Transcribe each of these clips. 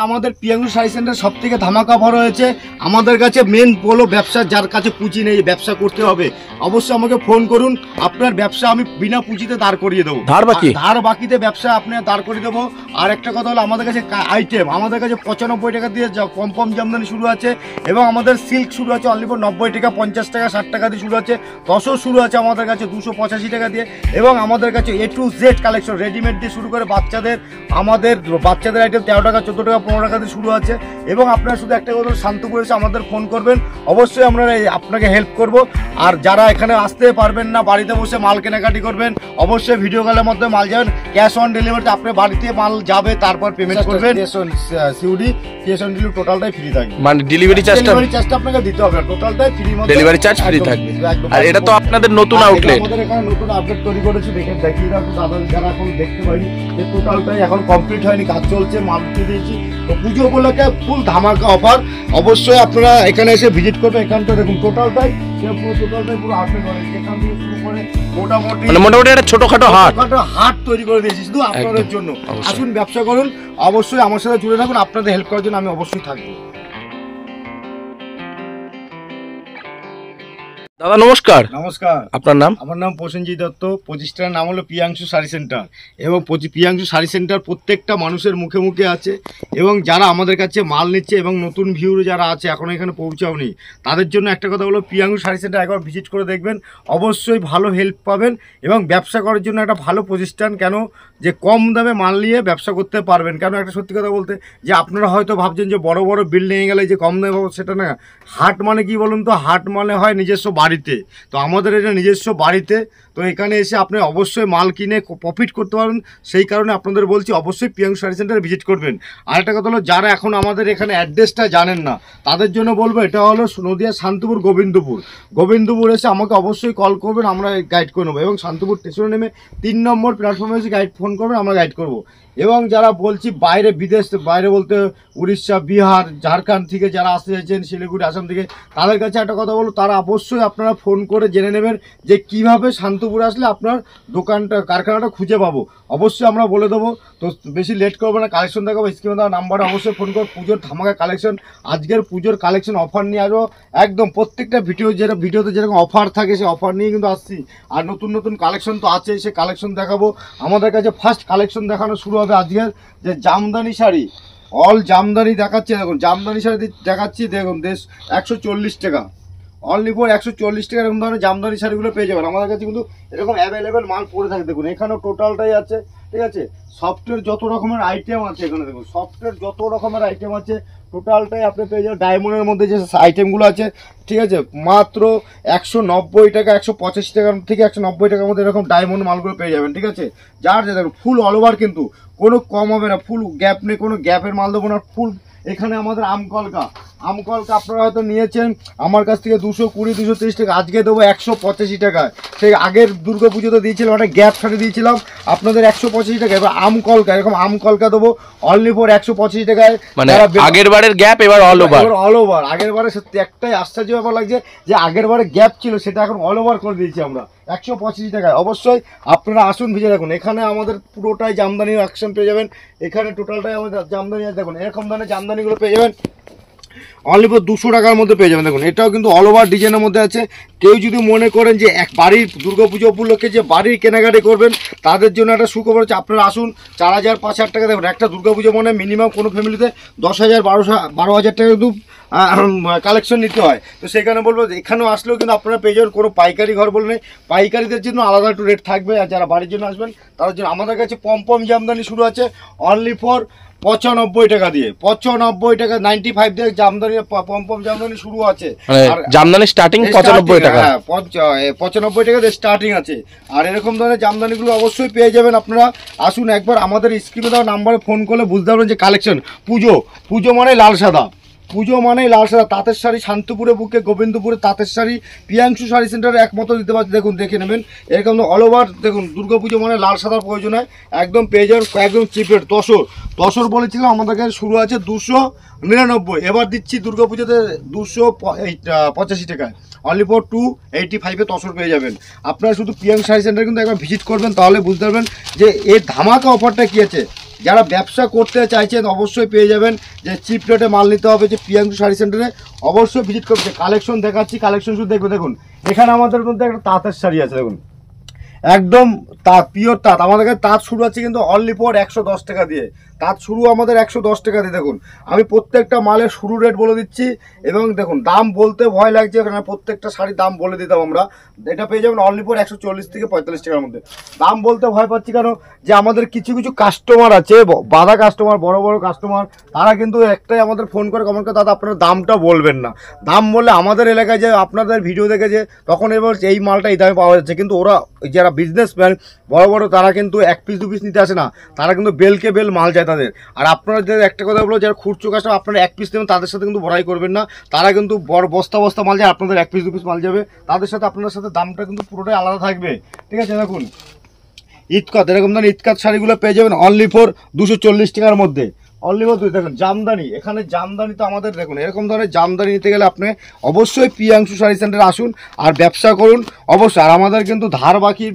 আমাদের পিয়াঙ্গু শাড়ি সেন্টার সব থেকে ধামাকা ভরা হয়েছে। আমাদের কাছে মেন বলো ব্যবসা, যার কাছে পুঁজি নেই, ব্যবসা করতে হবে, অবশ্যই আমাকে ফোন করুন। আপনার ব্যবসা আমি বিনা পুঁজিতে দাঁড় করিয়ে দেবো, ধার বাকিতে ব্যবসা আপনার দাঁড় করিয়ে দেবো। আর একটা কথা হলো, আমাদের কাছে আইটেম, আমাদের কাছে 95 টাকা দিয়ে পম জামদানি শুরু আছে, এবং আমাদের সিল্ক শুরু আছে অনলি ফর 90 টাকা, 50 টাকা, 60 টাকা দিয়ে শুরু আছে। তসর শুরু আছে আমাদের কাছে 285 টাকা দিয়ে, এবং আমাদের কাছে A to Z collection readymade দিয়ে শুরু করে বাচ্চাদের আইটেম 13 টাকা, 14 টাকা, 15 টাকা দিয়ে শুরু আছে। এবং আপনারা শুধু একটা কথা, শান্তপুরে এসে আমাদের ফোন করবেন, অবশ্যই আমরা আপনাকে হেল্প করব। আর যারা এখানে আসতে পারবেন না, বাড়িতে বসে মাল কেনাকাটি করবেন, অবশ্যই ভিডিও কলের মধ্যে মাল যাবেন, ক্যাশ অন ডেলিভারিতে আপনার বাড়িতে মাল যাবে, তারপর পেমেন্ট করবেন। সিউডি ক্যাশ অন ডেলিভারি টোটালটাই ফ্রি থাকবে, মানে ডেলিভারি চার্জটা আপনাকে দিতে হবে, টোটালটাই ফ্রি, ডেলিভারি চার্জ ফ্রি থাকবে। আর এটা তো আপনাদের নতুন আউটলেট, আমাদের এখানে নতুন আপডেট তৈরি করেছি, দেখিয়ে রাখুন দাদা, যারা এখন দেখতে পাইনি, যে টোটালটাই এখন কমপ্লিট হয়নি, কাজ চলছে, মাল দিয়ে দিয়েছি। তো পুজো উপলক্ষে ফুল ধামাকা অফার, অবশ্যই আপনারা এখানে এসে ভিজিট করবেন। এখানটা দেখুন টোটালটাই পুরো আপডেট করে, এখান থেকে শুরু করে মোটামুটি একটা ছোটখাটো হাট তৈরি করে দিয়েছি শুধু আপনাদের জন্য। আসুন, ব্যবসা করুন, অবশ্যই আমার সাথে জুড়ে থাকুন, আপনাদের হেল্প করার জন্য আমি অবশ্যই থাকবো। দাদা নমস্কার। নমস্কার, আপনার নাম? আমার নাম প্রসেনজিৎ দত্ত, প্রতিষ্ঠানের নাম হলো প্রিয়াংশু শাড়ি সেন্টার। এবং প্রিয়াংশু শাড়ি সেন্টার প্রত্যেকটা মানুষের মুখে মুখে আছে, এবং যারা আমাদের কাছে মাল নিচ্ছে এবং নতুন ভিউ যারা আছে এখনো এখানে পৌঁছাওনি, তাদের জন্য একটা কথা হলো, প্রিয়াংশু শাড়ি সেন্টার একবার ভিজিট করে দেখবেন, অবশ্যই ভালো হেল্প পাবেন, এবং ব্যবসা করার জন্য একটা ভালো প্রতিষ্ঠান। কেন যে কম দামে মাল নিয়ে ব্যবসা করতে পারবেন। কেন একটা সত্যি কথা বলতে, যে আপনারা হয়তো ভাবছেন যে বড় বড় বিল্ডিংয়ে গেলে যে কম দামে পাবো, সেটা না। হাট মানে কি বলুন তো, হাট মানে হয় নিজস্ব বাড়িতে। তো আমাদের এটা নিজস্ব বাড়িতে, তো এখানে এসে আপনি অবশ্যই মাল কিনে প্রফিট করতে পারবেন। সেই কারণে আপনাদের বলছি, অবশ্যই প্রিয়াংশু শাড়ি সেন্টারে ভিজিট করবেন। আর একটা কথা হলো, যারা এখন আমাদের এখানে অ্যাড্রেসটা জানেন না, তাদের জন্য বলবো, এটা হলো নদিয়া শান্তপুর গোবিন্দপুর এসে আমাকে অবশ্যই কল করবেন, আমরা গাইড করে নেবো। এবং শান্তপুর স্টেশনে নেমে 3 নম্বর প্ল্যাটফর্মে এসে ফোন করবেন, আমরা গাইড করবো। এবং যারা বলছি বাইরে, বাইরে বলতে উড়িষ্যা, বিহার, ঝাড়খণ্ড থেকে যারা আসতে চাইছেন, শিলিগুড়ি, আসাম থেকে, তাদের কাছে একটা কথা বলো, তারা অবশ্যই আপনারা ফোন করে জেনে নেবেন যে কিভাবে শান্তপুরে আসলে আপনার কারখানাটা খুঁজে পাবো। অবশ্যই আমরা বলে দেবো। তো বেশি লেট করবো না, কালেকশন দেখাবো, স্ক্রিনে দেওয়া নাম্বারে অবশ্যই ফোন করো। পুজোর ধামাকা কালেকশন, আজকের পুজোর কালেকশন অফার নিয়ে আসবো একদম। প্রত্যেকটা ভিডিওতে যেরকম অফার থাকে, সেই অফার নিয়ে কিন্তু আসছি। আর নতুন নতুন কালেকশন তো আছে, সেই কালেকশন দেখাবো। আমাদের কাছে ফার্স্ট কালেকশন দেখানো শুরু হবে আজকের, যে জামদানি শাড়ি, অল জামদানি দেখাচ্ছি। দেখুন জামদানি শাড়ি দেখাচ্ছি, দেখুন 140 টাকা, অনলি ফর 140 টাকা। এরকম ধরনের জামদানি শাড়িগুলো পেয়ে যাবেন আমাদের কাছে, কিন্তু এরকম অ্যাভেলেবেল মাল পড়ে থাকে। দেখুন এখানেও টোটালটাই আছে, ঠিক আছে। সফটের যত রকমের আইটেম আছে এখানে, দেখুন সফটের যত রকমের আইটেম আছে টোটালটাই আপনি পেয়ে যাবেন। ডায়মন্ডের মধ্যে যে আইটেমগুলো আছে, ঠিক আছে, মাত্র 190 টাকা, 185 টাকার থেকে 190 টাকার মধ্যে এরকম ডায়মন্ড মালগুলো পেয়ে যাবেন, ঠিক আছে। যার যে দেখুন ফুল অল ওভার, কিন্তু কোনো কম হবে না, ফুল গ্যাপ নেই, কোনো গ্যাপের মাল দেবো না, ফুল। এখানে আমাদের আমকলকা আপনারা হয়তো নিয়েছেন আমার কাছ থেকে 220, 230 টাকা, আজকে দেবো 185 টাকায়। সেই আগের দুর্গা পুজোতে দিয়েছিলাম, একটা গ্যাপ শাড়ি দিয়েছিলাম আপনাদের 185 টাকা। এবার আমকলকা, এরকম আমকলকা দেবো অনলি ফর 185 টাকায়। মানে আগের বারের গ্যাপ, এবার অল ওভার। আগের বারে সত্যি একটাই আশ্চর্য ব্যাপার লাগছে, যে আগের বারে গ্যাপ ছিল, সেটা এখন অল ওভার করে দিয়েছি আমরা 185 টাকায়। অবশ্যই আপনারা আসুন, ভিজে দেখুন। এখানে আমাদের পুরোটাই জামদানি অ্যাকশন পেয়ে যাবেন। এখানে টোটালটাই আমাদের জামদানি, দেখুন এরকম ধরনের জামদানিগুলো পেয়ে যাবেন অনলি ফর 200 টাকার মধ্যে পেয়ে যাবেন। দেখুন এটাও কিন্তু অল ওভার ডিজাইনের মধ্যে আছে। কেউ যদি মনে করেন যে এক বাড়ির দুর্গাপুজো উপলক্ষে যে বাড়ির কেনাকাটি করবেন, তাদের জন্য একটা সুখবর হচ্ছে, আপনারা আসুন। 4000, 5000 টাকা, দেখুন একটা দুর্গাপুজো মানে মিনিমাম কোনো ফ্যামিলিতে 10,000, 12,000 টাকা কিন্তু কালেকশন নিতে হয়। তো সেখানে বলবো, এখানেও আসলেও কিন্তু আপনারা পেয়ে যাবেন। কোনো পাইকারি ঘর বলে নেই, পাইকারিদের জন্য আলাদা একটু রেট থাকবে। আর যারা বাড়ির জন্য আসবেন, তাদের জন্য আমাদের কাছে পম জামদানি শুরু আছে অনলি ফর 95 টাকা দিয়ে। 95 টাকা, 95 দিয়ে জামদানি, পম জামদানি শুরু আছে। আর জামদানি স্টার্টিং 95 টাকা, হ্যাঁ 95 টাকা দিয়ে স্টার্টিং আছে। আর এরকম ধরনের জামদানিগুলো অবশ্যই পেয়ে যাবেন। আপনারা আসুন একবার, আমাদের স্ক্রিনে দেওয়া নাম্বারে ফোন করলে বুঝতে পারবেন যে কালেকশন। পুজো মানে লাল সাদা, তাঁতের শাড়ি, শান্তপুরে বুকে গোবিন্দপুরে তাঁতের শাড়ি, প্রিয়াংশু শাড়ি সেন্টারে একমত দিতে পারছি। দেখুন দেখে নেবেন, এরকম অল ওভার। দেখুন দুর্গাপুজো মানে লাল সাদার প্রয়োজন হয়, একদম পেয়ে যাবেন একদম চিপের। তসর বলেছিলাম আমাদের কাছে শুরু আছে 299, এবার দিচ্ছি দুর্গাপুজোতে 285 টাকায়, অনলি ফর 285-এ তসর পেয়ে যাবেন। আপনারা শুধু প্রিয়াংশু শাড়ি সেন্টার কিন্তু একবার ভিজিট করবেন, তাহলে বুঝতে পারবেন যে এই ধামাকা অফারটা কী আছে। যারা ব্যবসা করতে চাইছেন অবশ্যই পেয়ে যাবেন, যে চিপ রেটে মাল নিতে হবে যে প্রিয়াংশু শাড়ি সেন্টারে অবশ্যই ভিজিট করবে। কালেকশন দেখাচ্ছি, কালেকশন শুধু দেখবে। দেখুন এখানে আমাদের মধ্যে একটা তাঁতের শাড়ি আছে, দেখুন একদম তাঁত, পিওর তাঁত। আমাদের কাছে তাঁত শুরু আছে কিন্তু অনলি ফর 110 টাকা দিয়ে, তাঁত শুরু আমাদের 110 টাকা দিয়ে। দেখুন আমি প্রত্যেকটা মালের শুরু রেট বলে দিচ্ছি, এবং দেখুন দাম বলতে ভয় লাগছে, কারণ প্রত্যেকটা শাড়ির দাম বলে দিতাম আমরা। এটা পেয়ে যাবেন অনলি ফর 140 থেকে 45 টাকার মধ্যে। দাম বলতে ভয় পাচ্ছি কেন, যে আমাদের কিছু কিছু কাস্টমার আছে, বাধা কাস্টমার, বড় বড় কাস্টমার, তারা কিন্তু একটাই আমাদের ফোন করে কমেন্ট করে, দাদা আপনারা দামটা বলবেন না। দাম বললে আমাদের এলাকায় যে আপনাদের ভিডিও দেখেছে তখন এবার এই মালটা এই দামে পাওয়া যাচ্ছে, কিন্তু ওরা যারা বিজনেসম্যান বড় বড়, তারা কিন্তু 1 পিস 2 পিস নিতে আসে না, তারা কিন্তু বেলকে বেল মাল চায় তাদের। আর আপনারা যে একটা কথা বলো, যারা খুচরো কাস্টমার আপনারা 1 পিস নেবেন, তাদের সাথে কিন্তু বড়াই করবেন না, তারা কিন্তু বড় বস্তা বস্তা মাল যায়, আপনাদের 1 পিস 2 পিস মাল যাবে, তাদের সাথে আপনার সাথে দামটা কিন্তু পুরোটাই আলাদা থাকবে। ঠিক আছে, দেখুন ইতকাত, এরকম ধরনের ইতকাত শাড়িগুলো পেয়ে যাবেন অনলি ফর 240 টাকার মধ্যে। অনলি ফর দেখুন জামদানি, এখানে জামদানি তো আমাদের দেখুন এরকম ধরনের জামদানি নিতে গেলে আপনি অবশ্যই প্রিয়াংশু শাড়ি সেন্টারে আসুন আর ব্যবসা করুন অবশ্যই। আর আমাদের কিন্তু ধার বাকির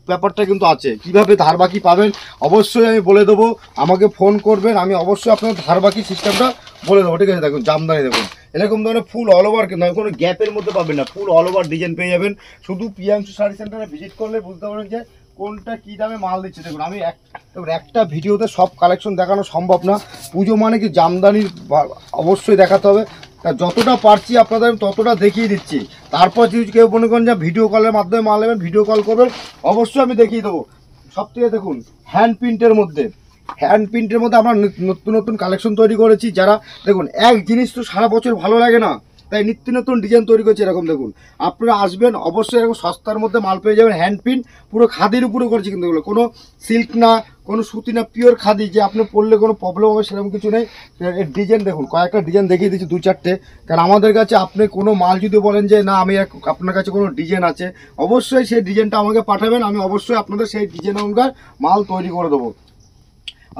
ব্যাপারটা কিন্তু আছে, কিভাবে ধার বাকি পাবেন অবশ্যই আমি বলে দেবো, আমাকে ফোন করবেন, আমি অবশ্যই আপনার ধার বাকি সিস্টেমটা বলে দেবো। ঠিক আছে, দেখুন জামদানি দেখুন এরকম ধরনের ফুল অল ওভার, কিন্তু কোনো গ্যাপের মধ্যে পাবেন না, ফুল অল ওভার ডিজাইন পেয়ে যাবেন। শুধু প্রিয়াংশু শাড়ি সেন্টারে ভিজিট করলে বুঝতে পারবেন যে কোনটা কী দামে মাল দিচ্ছে। দেখুন আমি একটা ভিডিওতে সব কালেকশন দেখানো সম্ভব না, পুজো মানে কি জামদানির অবশ্যই দেখাতে হবে, তা যতটা পারছি আপনাদের ততটা দেখিয়ে দিচ্ছি। তারপর যদি কেউ মনে করেন যে ভিডিও কলের মাধ্যমে মাল নেবেন, ভিডিও কল করবেন, অবশ্যই আমি দেখিয়ে দেবো। সব থেকে দেখুন হ্যান্ড প্রিন্টের মধ্যে, হ্যান্ড প্রিন্টের মধ্যে আমরা নতুন নতুন কালেকশন তৈরি করেছি। যারা দেখুন এক জিনিস তো সারা বছর ভালো লাগে না, তাই নিত্য নতুন ডিজাইন তৈরি করছে। এরকম দেখুন আপনারা আসবেন অবশ্যই, এরকম সস্তার মধ্যে মাল পেয়ে যাবেন। হ্যান্ড প্রিন্ট পুরো খাদির উপরে করেছি, কিন্তু এগুলো কোনো সিল্ক না, কোনো সুতি না, পিওর খাদি, যে আপনি পরলে কোনো প্রবলেম হবে সেরকম কিছু নেই। এর ডিজাইন দেখুন, কয়েকটা ডিজাইন দেখিয়ে দিচ্ছি 2-4টে, কারণ আমাদের কাছে আপনি কোনো মাল যদি বলেন যে না আমি আপনার কাছে কোনো ডিজাইন আছে, অবশ্যই সেই ডিজাইনটা আমাকে পাঠাবেন, আমি অবশ্যই আপনাদের সেই ডিজাইন অনুসার মাল তৈরি করে দেবো।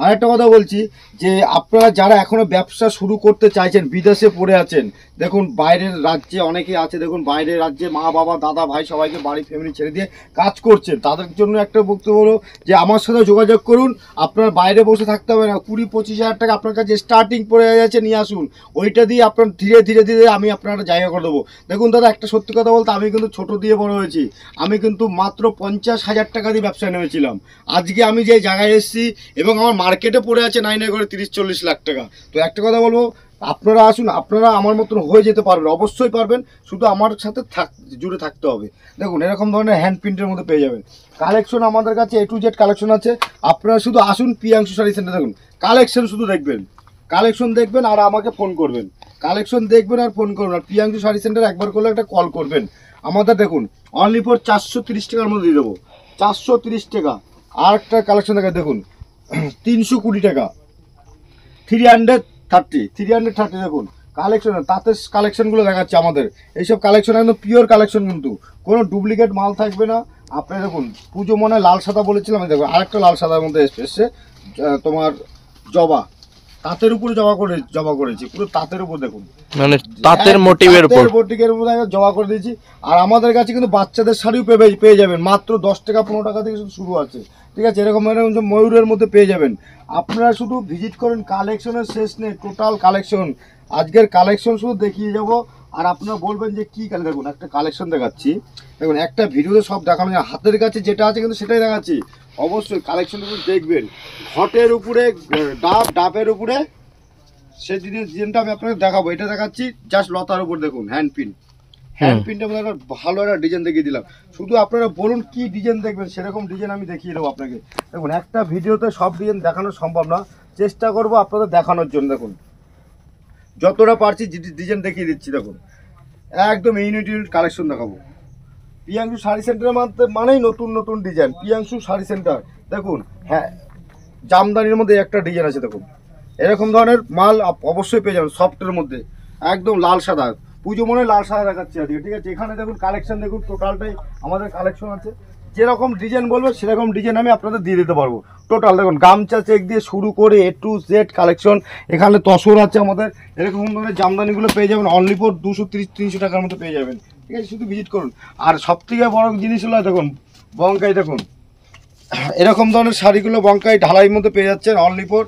আরেকটা কথা বলছি, যে আপনারা যারা এখনও ব্যবসা শুরু করতে চাইছেন, বিদেশে পড়ে আছেন, দেখুন বাইরের রাজ্যে অনেকেই আছে, দেখুন বাইরের রাজ্যে মা বাবা দাদা ভাই সবাইকে বাড়ি ফ্যামিলি ছেড়ে দিয়ে কাজ করছেন, তাদের জন্য একটা বক্তব্য হলো যে আমার সাথে যোগাযোগ করুন। আপনার বাইরে বসে থাকতে হবে না, 20-25 হাজার টাকা আপনার কাছে স্টার্টিং পড়ে যাচ্ছে, নিয়ে আসুন, ওইটা দিয়ে আপনার ধীরে ধীরে ধীরে আমি আপনার একটা জায়গা করে দেবো। দেখুন দাদা একটা সত্যি কথা বলতে, আমি কিন্তু ছোট দিয়ে বড় হয়েছি, আমি কিন্তু মাত্র 50,000 টাকা দিয়ে ব্যবসায় নেমেছিলাম। আজকে আমি যে জায়গায় এসেছি এবং আমার মার্কেটে পড়ে আছে নাই নাই করে 30-40 লাখ টাকা। তো একটা কথা বলবো, আপনারা আসুন, আপনারা আমার মতন হয়ে যেতে পারবেন, অবশ্যই পারবেন, শুধু আমার সাথে জুড়ে থাকতে হবে। দেখুন এরকম ধরনের হ্যান্ড প্রিন্টের মধ্যে পেয়ে যাবেন কালেকশন, আমাদের কাছে A to Z কালেকশন আছে। আপনারা শুধু আসুন প্রিয়াংশু শাড়ি সেন্টার, দেখুন কালেকশন শুধু দেখবেন, কালেকশন দেখবেন আর আমাকে ফোন করবেন, কালেকশন দেখবেন আর ফোন করবেন। আর প্রিয়াংশু শাড়ি সেন্টার একবার করলে একটা কল করবেন। আমাদের দেখুন অনলি ফর 430 টাকার মধ্যে দিয়ে দেবো, 430 টাকা। আর একটা কালেকশন দেখে দেখুন 320 টাকা, 330 দেখুন কালেকশন, তাতে কালেকশনগুলো দেখাচ্ছে আমাদের। এইসব কালেকশন একদম পিওর কালেকশন, কিন্তু কোনো ডুপ্লিকেট মাল থাকবে না। আপনি দেখুন পুজো মনে লাল সাদা বলেছিলাম, আমি দেখুন আরেকটা লাল সাদার মধ্যে এসছে তোমার জবা, তাঁতের উপরে জবা করেছি, পুরো তাঁতের উপর দেখুন, মানে তাঁতের মোটিভের উপর জবা করে দিয়েছি। আর আমাদের কাছে কিন্তু বাচ্চাদের শাড়িও পেয়ে যাবেন, মাত্র 10 টাকা 15 টাকা থেকে শুরু আছে। ঠিক আছে, এরকম ময়ূরের মধ্যে পেয়ে যাবেন। আপনারা শুধু ভিজিট করেন, কালেকশনের শেষ নেই, টোটাল কালেকশন, আজকের কালেকশন শুধু দেখিয়ে যাব। আর আপনারা বলবেন যে কী কালে, দেখুন একটা কালেকশন দেখাচ্ছি, দেখুন একটা ভিডিওতে সব দেখানো যায়, হাতের কাছে যেটা আছে কিন্তু সেটাই দেখাচ্ছি। অবশ্যই কালেকশনটা দেখবেন, ঘটের উপরে ডাবের উপরে সেই ডিজাইনটা আমি আপনাকে দেখাবো। এটা দেখাচ্ছি জাস্ট লতার উপর, দেখুন হ্যান্ড প্রিন্টের মধ্যে একটা ভালো একটা ডিজাইন দেখিয়ে দিলাম। শুধু আপনারা বলুন কি ডিজাইন দেখবেন, সেরকম ডিজাইন আমি দেখিয়ে দেবো আপনাকে। দেখুন একটা ভিডিওতে সব ডিজাইন দেখানো সম্ভব না, চেষ্টা করব আপনাদের দেখানোর জন্য। দেখুন যতটা পারছি ডিজাইন দেখিয়ে দিচ্ছি, দেখুন একদম ইউনিট কালেকশন দেখাবো। প্রিয়াংশু শাড়ি সেন্টারের মানেই নতুন নতুন ডিজাইন, প্রিয়াংশু শাড়ি সেন্টার। দেখুন হ্যাঁ, জামদানির মধ্যে একটা ডিজাইন আছে, দেখুন এরকম ধরনের মাল অবশ্যই পেয়ে যাবেন, সফটের মধ্যে একদম লাল সাদা, পুজো মনে লাল সাদা দেখাচ্ছি আজকে। ঠিক আছে, এখানে দেখুন কালেকশন, দেখুন টোটালটাই আমাদের কালেকশন আছে, যেরকম ডিজাইন বলবো সেরকম ডিজাইন আমি আপনাদের দিয়ে দিতে পারবো। টোটাল দেখুন গামছা চেক দিয়ে শুরু করে A to Z কালেকশন, এখানে তসর আছে আমাদের, এরকম ধরনের জামদানিগুলো পেয়ে যাবেন অনলি ফর 230-300 টাকার মতো পেয়ে যাবেন। ঠিক আছে, শুধু ভিজিট করুন। আর সব থেকে বড় জিনিস হলো দেখুন বঙ্কাই, দেখুন এরকম ধরনের শাড়িগুলো বঙ্কাই ঢালাইয়ের মধ্যে পেয়ে যাচ্ছেন অনলি ফর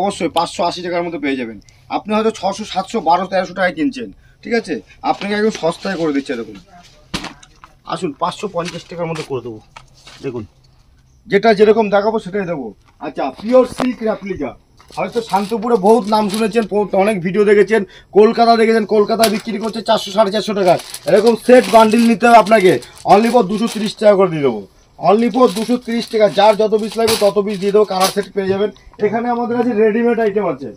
অবশ্যই 580 টাকার মধ্যে পেয়ে যাবেন। আপনি হয়তো 600 700 1200 1300 টাকায় কিনছেন, ঠিক আছে, আপনাকে একদম সস্তায় করে দিচ্ছে। দেখুন আসুন 550 টাকার মধ্যে করে দেবো। দেখুন যেটা যেরকম দেখাবো সেটাই দেবো। আচ্ছা, পিওর সিল্ক রেপ্লিকা, হয়তো শান্তপুরে বহুত নাম শুনেছেন, অনেক ভিডিও দেখেছেন, কলকাতা দেখেছেন, কলকাতায় বিক্রি করছে 400 450 টাকায়। এরকম সেট বান্ডিল নিতে হবে আপনাকে, অনলি ফর 230 টাকা করে দিয়ে দেবো। অনলি ফর 230 টাকা, যার যত পিস লাগবে তত পিস দিয়ে দেবো, কালার সেট পেয়ে যাবেন। এখানে আমাদের কাছে রেডিমেড আইটেম আছে,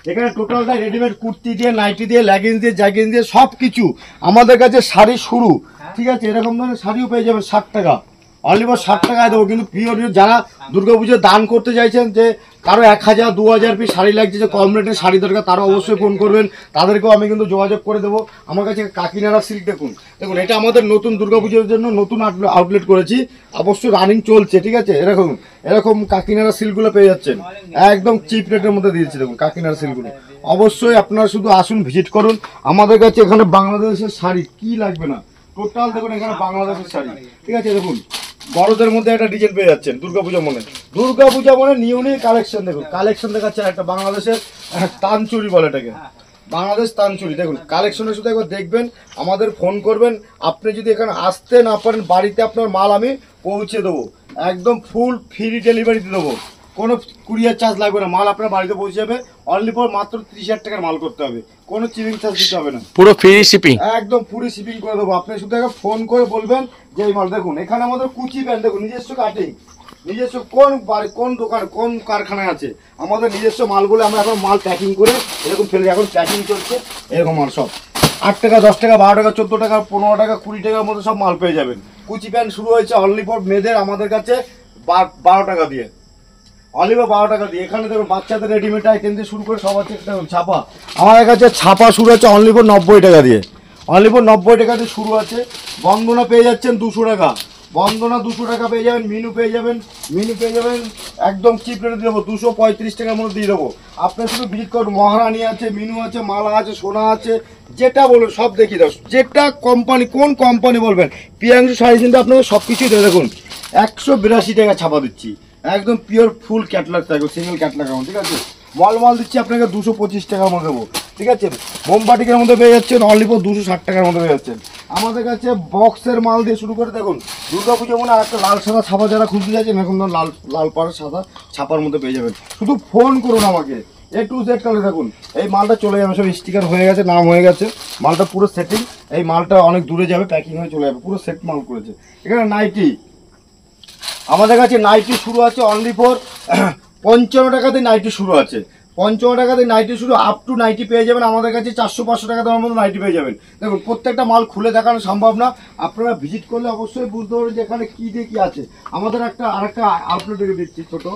এখানে টোটালটাই রেডিমেড, কুর্তি দিয়ে, নাইটি দিয়ে, লেগিংস দিয়ে, জ্যাগিংস দিয়ে সব কিছু আমাদের কাছে শাড়ি শুরু, ঠিক আছে। এরকম ধরনের শাড়িও পেয়ে যাবেন 60 টাকা, অনলি ফর 60 টাকায় দেবো। কিন্তু পিওর যারা দুর্গাপুজো দান করতে চাইছেন, যে কারো 1000 2000 পিস শাড়ি লাগছে, যে কম রেটের শাড়ি দরকার, তারা অবশ্যই ফোন করবেন, তাদেরকেও আমি কিন্তু যোগাযোগ করে দেবো। আমার কাছে কাকিনাড়া সিল্ক দেখুন, দেখুন এটা আমাদের নতুন দুর্গাপুজোর জন্য নতুন আউটলেট করেছি, অবশ্যই রানিং চলছে, ঠিক আছে। এরকম এরকম কাকিনাড়া সিল্কগুলো পেয়ে যাচ্ছেন একদম চিপ রেটের মধ্যে দিয়েছি। দেখুন কাকিনাড়া সিল্কগুলো অবশ্যই আপনারা শুধু আসুন, ভিজিট করুন আমাদের কাছে। এখানে বাংলাদেশের শাড়ি কি লাগবে না, টোটাল দেখুন এখানে বাংলাদেশের শাড়ি, ঠিক আছে। দেখুন বড়দের মধ্যে একটা ডিজাইন পেয়ে যাচ্ছেন দুর্গাপূজা মনে নিউ কালেকশন। দেখুন কালেকশন দেখাচ্ছে একটা বাংলাদেশের তানচুরি বলে এটাকে, বাংলাদেশ তানচুরি। দেখুন কালেকশনের শুধু একবার দেখবেন, আমাদের ফোন করবেন। আপনি যদি এখানে আসতে না পারেন, বাড়িতে আপনার মাল আমি পৌঁছে দেবো, একদম ফুল ফ্রি ডেলিভারিতে দেবো, কোনো কুরিয়ার চার্জ লাগবে না, মাল আপনার বাড়িতে পৌঁছে যাবে। অনলি ফর মাত্র 30,000 টাকার মাল করতে হবে, কোনো চিপিং চার্জ দিতে হবে না, পুরো ফ্রি শিপিং, একদম পুরো শিপিং করে দেবো। আপনি শুধু একটা ফোন করে বলবেন যে এই মাল। দেখুন এখানে আমাদের কুচি প্যান্ট, দেখুন নিজস্ব কাটিং, নিজস্ব কোন বাড়ি কোন দোকান কোন কারখানায় আছে, আমাদের নিজস্ব মালগুলো আমরা এখন মাল প্যাকিং করে এরকম ফেলে, এখন প্যাকিং চলছে এরকম মাল সব 8 টাকা 10 টাকা 12 টাকা 14 টাকা 15 টাকা 20 টাকার মধ্যে সব মাল পেয়ে যাবেন। কুচি প্যান্ট শুরু হয়েছে অনলি ফর মেয়েদের আমাদের কাছে 12 টাকা দিয়ে, অনলি ফর 12 টাকা দিয়ে। এখানে দেখুন বাচ্চাদের রেডিমেড আইটেম দিয়ে শুরু করে সব আছে। দেখুন ছাপা, আমাদের কাছে ছাপা শুরু হচ্ছে অনলি ফর 90 টাকা দিয়ে, অনলি ফর 90 টাকা দিয়ে শুরু আছে। বন্দনা পেয়ে যাচ্ছেন 200 টাকা, বন্দনা 200 টাকা পেয়ে যাবেন। মিনু পেয়ে যাবেন, মিনু পেয়ে যাবেন একদম চিপ রেটে দিয়ে দেবো, 235 টাকার মধ্যে দিয়ে দেবো। আপনার শুধু ভিজিট করুন, মহারানী আছে, মিনু আছে, মালা আছে, সোনা আছে, যেটা বলুন সব দেখিয়ে দাও। যেটা কোম্পানি, কোন কোম্পানি বলবেন, প্রিয়াংশু শাড়ি সেন্টার আপনাকে সব কিছুই দেবে। দেখুন 182 টাকা ছাপা দিচ্ছি, একদম পিওর ফুল ক্যাটলগ থাকবে, সিঙ্গেল ক্যাটলগ, ঠিক আছে। মাল দিচ্ছি আপনাকে 225 টাকার মধ্যে দেবো, ঠিক আছে। মোমবাটিকের মধ্যে পেয়ে যাচ্ছেন অনলি ফর 260 টাকার মধ্যে পেয়ে যাচ্ছেন। আমাদের কাছে বক্সের মাল দিয়ে শুরু করে দেখুন দুর্গাপুজো মনে আর একটা লাল সাদা ছাপা যারা খুঁজতে যাচ্ছেন, এখন লাল লাল পাড়ের সাদা ছাপার মধ্যে পেয়ে যাবেন। শুধু ফোন করুন আমাকে, A to Z কালার। দেখুন এই মালটা চলে যাবে, সব স্টিকার হয়ে গেছে, নাম হয়ে গেছে, মালটা পুরো সেটিং। এই মালটা অনেক দূরে যাবে, প্যাকিং হয়ে চলে যাবে, পুরো সেট মাল করেছে। এখানে নাইটি, আমাদের কাছে নাইটি শুরু আছে অনলি ফর 55 টাকাতে নাইটি শুরু আছে, 55 টাকাতে নাইটি শুরু, আপ টু নাইটি পেয়ে যাবেন আমাদের কাছে 400-500 টাকা দামের মধ্যে নাইটি পেয়ে যাবেন। দেখুন প্রত্যেকটা মাল খুলে দেখানো সম্ভব না, আপনারা ভিজিট করলে অবশ্যই বুঝতে পারবেন যে এখানে কী দিয়ে কী আছে। আমাদের আরেকটা আউটলেট দেখে দিচ্ছি, ছোটো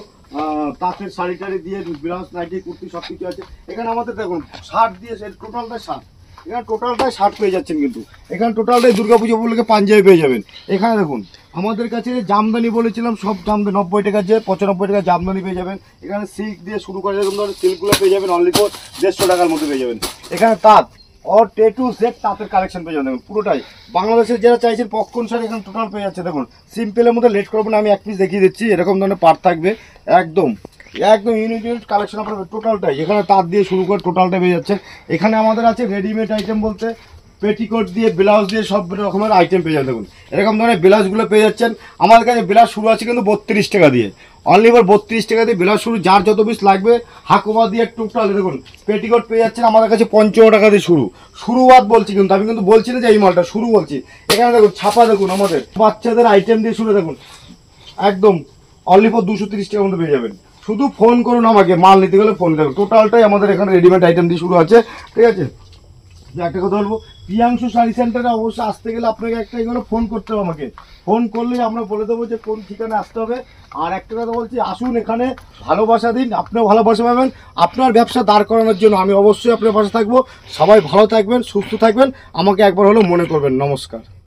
তাঁতের শাড়ি টাড়ি দিয়ে ব্লাউজ, নাইটি, কুর্তি সব কিছু আছে। এখানে আমাদের দেখুন শার্ট দিয়ে টোটালটা শার্ট, এখানে টোটালটাই শার্ট পেয়ে যাচ্ছেন। কিন্তু এখানে টোটালটাই দুর্গাপুজো বলে পাঞ্জাবি পেয়ে যাবেন। এখানে দেখুন আমাদের কাছে জামদানি বলেছিলাম, সব জামদানি 90 টাকা, যে 95 টাকা জামদানি পেয়ে যাবেন। এখানে সিল্ক দিয়ে শুরু করে এরকম ধরনের সিল্কগুলো পেয়ে যাবেন অনলি ফর 150 টাকার মধ্যে পেয়ে যাবেন। এখানে তাঁত অর A to Z তাঁতের কালেকশন পেয়ে যাবেন। দেখুন পুরোটাই বাংলাদেশের যারা চাইছেন পপকর্ন শাড়ি এখানে টোটাল পেয়ে যাচ্ছে। দেখুন সিম্পলের মধ্যে লেট করবো না, আমি এক পিস দেখিয়ে দিচ্ছি, এরকম ধরনের পার্ট থাকবে, একদম একদম ইউনিক কালেকশন আপনার টোটালটাই। এখানে তাঁত দিয়ে শুরু করে টোটালটা পেয়ে যাচ্ছে। এখানে আমাদের আছে রেডিমেড আইটেম বলতে পেটিকোট দিয়ে, ব্লাউজ দিয়ে সব রকমের আইটেম পেয়ে যাবেন। দেখুন এরকম ধরনের ব্লাউজগুলো পেয়ে যাচ্ছেন। আমাদের কাছে ব্লাউজ শুরু আছে কিন্তু 32 টাকা দিয়ে, অনলি ফর 32 টাকা দিয়ে ব্লাউজ শুরু, যার যত পিস লাগবে হাকুমা দিয়ে টোটাল। দেখুন পেটিকোট পেয়ে যাচ্ছেন আমাদের কাছে 55 টাকা দিয়ে শুরুয়াত বলছি, কিন্তু আমি কিন্তু বলছি না যে এই মালটা শুরু বলছি। এখানে দেখুন ছাপা, দেখুন আমাদের বাচ্চাদের আইটেম দিয়ে শুরু, দেখুন একদম অনলি ফর 230 টাকার মধ্যে পেয়ে যাবেন। শুধু ফোন করুন আমাকে, মাল নিতে গেলে ফোন দেখুন, টোটালটাই আমাদের এখানে রেডিমেড আইটেম দিয়ে শুরু আছে, ঠিক আছে। একটা কথা বলবো, প্রিয়াংশু শাড়ি সেন্টারে অবশ্যই আসতে গেলে আপনাকে একটাই করে ফোন করতে হবে আমাকে, ফোন করলেই আমরা বলে দেবো যে কোন ঠিকানায় আসতে হবে। আর একটা কথা বলছি, আসুন এখানে ভালোবাসা দিন, আপনিও ভালোবাসা পাবেন। আপনার ব্যবসা দাঁড় করানোর জন্য আমি অবশ্যই আপনার পাশে থাকবো। সবাই ভালো থাকবেন, সুস্থ থাকবেন, আমাকে একবার হলেও মনে করবেন। নমস্কার।